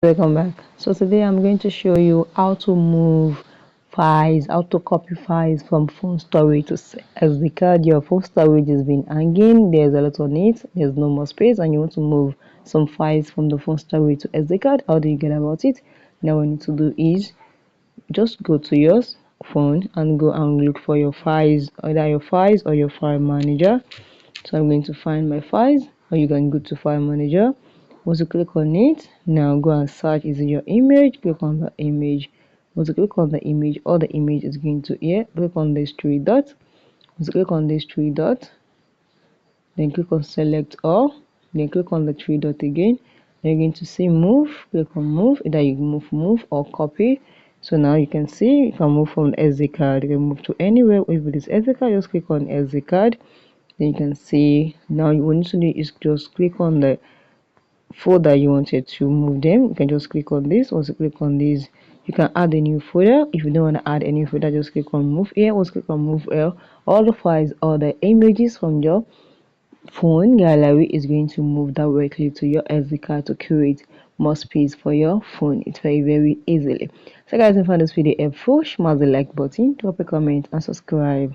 Welcome back. So today I'm going to show you how to move files, how to copy files from phone storage to SD card. Your phone storage has been hanging, there's a lot on it, there's no more space, and you want to move some files from the phone storage to SD card. How do you get about it? Now what you need to do is just go to your phone and go and look for your files, either your files or your file manager. So I'm going to find my files, or you can go to file manager. Once you click on it, now go and search. Is it your image? Click on the image. Once you click on the image, all the image is going to here. Click on this three dots. Once you click on this three dots, then click on select all. Then click on the three dot again. Then you're going to see move. Click on move. Either you move or copy. So now you can see you can move from the SD card. You can move to anywhere. If it is SD card, just click on SD card. Then you can see now what you need to do is just click on the folder you wanted to move them. You can just click on this. Once you click on this, you can add a new folder. If you don't want to add any folder, just click on move here. Once click on move here, all the files or the images from your phone gallery is going to move directly to your SD card to create more space for your phone. It's very easily. So guys, if you found this video helpful, smash the like button, drop a comment and subscribe.